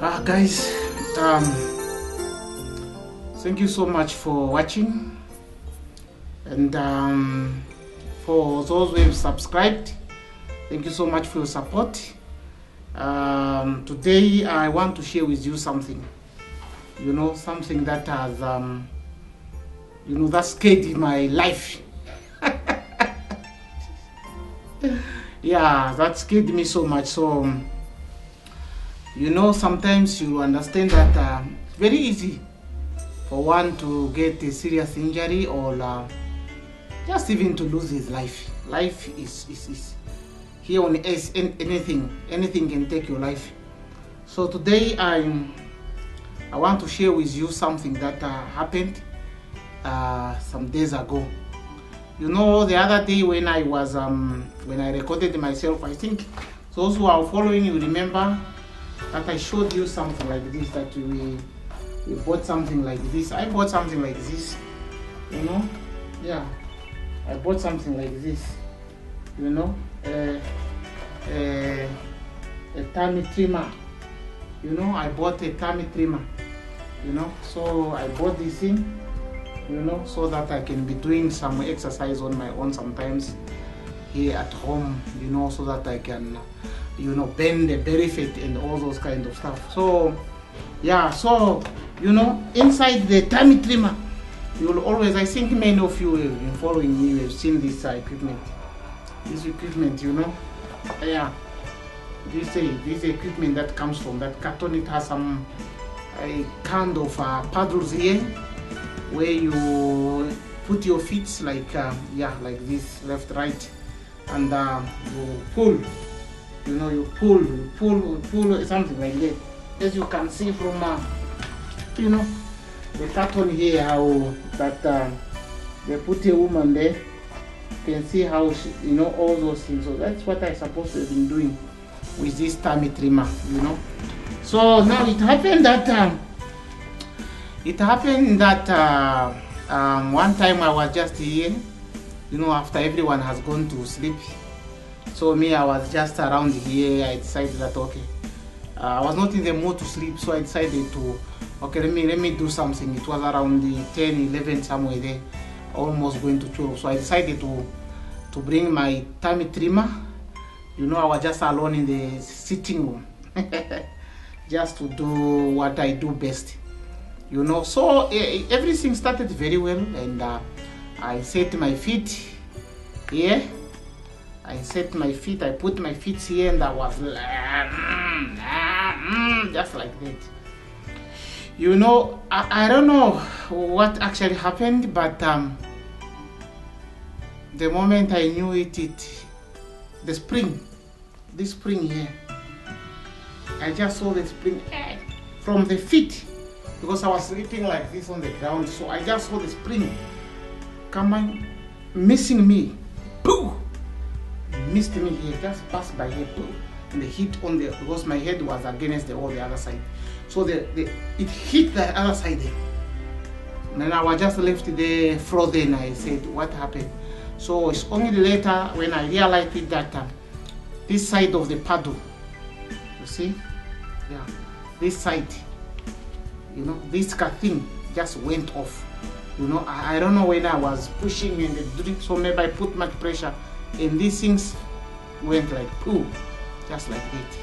Guys, thank you so much for watching, and for those who have subscribed, thank you so much for your support. Today I want to share with you something, something that has that scared in my life. Yeah, that scared me so much. So sometimes you understand that it's very easy for one to get a serious injury, or just even to lose his life. Life is here on earth, anything can take your life. So today I want to share with you something that happened some days ago. The other day when I was when I recorded myself, I think those who are following, you remember that I showed you something like this, that we bought something like this. I bought something like this, yeah, I bought something like this, a tummy trimmer. I bought a tummy trimmer, so I bought this thing, so that I can be doing some exercise on my own sometimes here at home, so that I can bend the belly fat and all those kind of stuff. So yeah, so inside the tummy trimmer, you will always, I think many of you have been following me, you have seen this equipment, yeah, this equipment that comes from that carton. It has some kind of paddles here where you put your feet like like this, left, right, and you pull. You pull something like that. As you can see from the carton here, how that they put a woman there. You can see how she, all those things. So that's what I supposed to have been doing with this tummy trimmer, So now it happened that one time I was just here, after everyone has gone to sleep. So me, I was just around here. I decided that okay, I was not in the mood to sleep, so I decided to let me do something. It was around the 10, 11, somewhere there, almost going to 12. So I decided to bring my tummy trimmer. I was just alone in the sitting room, just to do what I do best. So everything started very well, and I set my feet here. I set my feet, I put my feet here, and I was just like that. I don't know what actually happened, but the moment I knew this spring here, I just saw the spring from the feet, because I was sleeping like this on the ground. So I just saw the spring coming, missing me. Boo! Missed me here, just passed by here, and the hit on the, because my head was against the other side, so it hit the other side there. And then I was just left there frozen. I said, what happened? So it's only later when I realized that this side of the paddle, you see, yeah, this side, this thing just went off. I don't know when I was pushing in the drink, so maybe I put much pressure, and these things went like poo, just like that.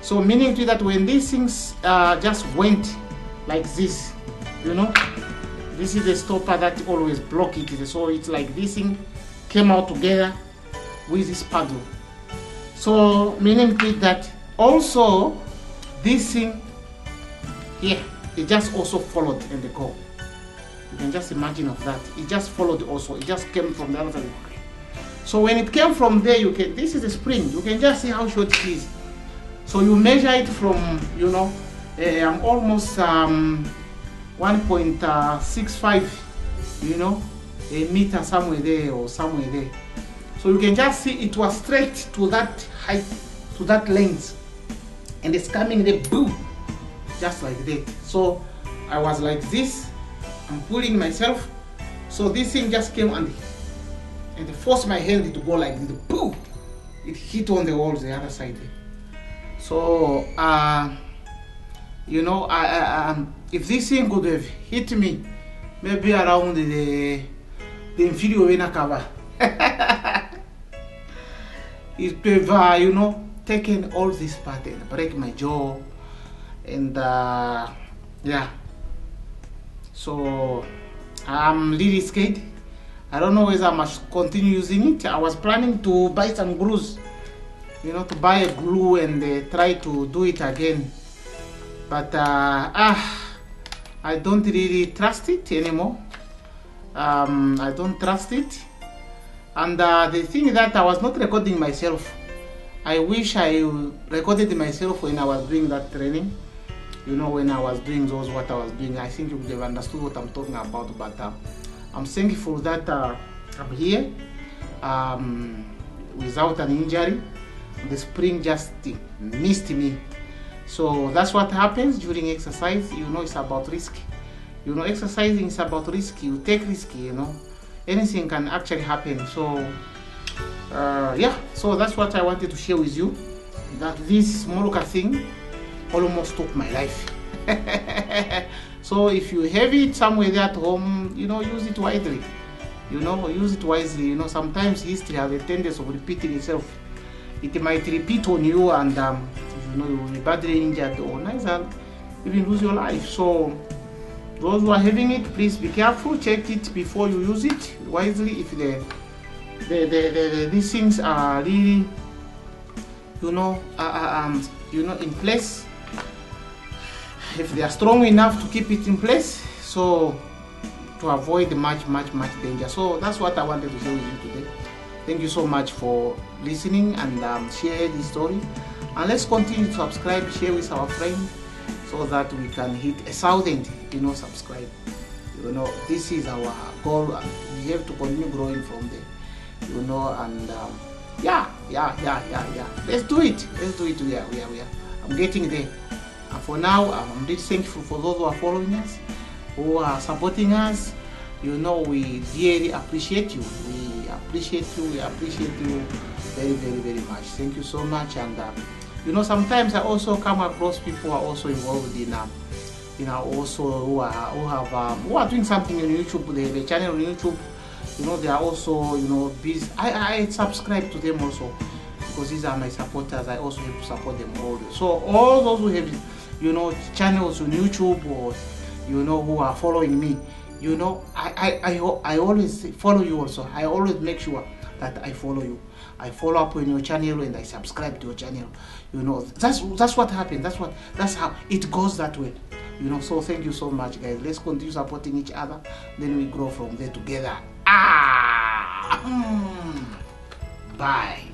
So meaning to that, when these things just went like this, this is the stopper that always block it. So it's like this thing came out together with this paddle. So meaning to that, also this thing here, it just also followed in the go. You can just imagine of that. It just followed also. It just came from the other side. So when it came from there, this is a spring. You can just see how short it is. So you measure it from, I'm almost 1.65, a meter somewhere there or somewhere there. So you can just see it was straight to that height, to that length, and it's coming there, boom, just like that. So I was like this, I'm pulling myself. So this thing just came and forced my hand to go like this, boom, it hit on the walls the other side there. So You know, if this thing could have hit me, maybe around the inferior vena cava, it could have, you know, taken all this part and break my jaw, and yeah. So I'm really scared. I don't know whether I must continue using it. I was planning to buy some glues, you know, to buy a glue and try to do it again. But I don't really trust it anymore. I don't trust it. And the thing that I was not recording myself. I wish I recorded myself when I was doing that training. You know, when I was doing what I was doing, I think you would have understood what I'm talking about. But I'm thankful that I'm here without an injury. The spring just missed me. So that's what happens during exercise. You know, it's about risk. You know, exercising is about risk. You take risk, you know. Anything can actually happen. So yeah, so that's what I wanted to share with you. That this small thing almost took my life. So if you have it somewhere there at home, you know, use it wisely. You know, use it wisely. You know, sometimes history has a tendency of repeating itself. It might repeat on you, and you know, you will be badly injured or neither even lose your life. So those who are having it, please be careful. Check it before you use it wisely. If these things are really, you know, in place, if they are strong enough to keep it in place, so to avoid much danger. So that's what I wanted to share with you today. Thank you so much for listening, and share this story, and let's continue to subscribe, share with our friends, so that we can hit 1,000, you know, subscribe. You know, this is our goal, and we have to continue growing from there, you know. And yeah, let's do it. We are. I'm getting there. And for now, I'm really thankful for those who are following us, who are supporting us. You know, we really appreciate you. We appreciate you very much. Thank you so much. And you know, sometimes I also come across people who are also involved in you know, also who are doing something on YouTube. They have a channel on YouTube. You know, they are also, you know, busy. I subscribe to them also, because these are my supporters. I also have to support them all. So all those who have, you know, channels on YouTube, or you know, who are following me, you know, I always follow you also. I always make sure that I follow you. I follow up on your channel and I subscribe to your channel. You know, that's what happened. That's how it goes that way. You know, so thank you so much, guys. Let's continue supporting each other. Then we grow from there together. Bye.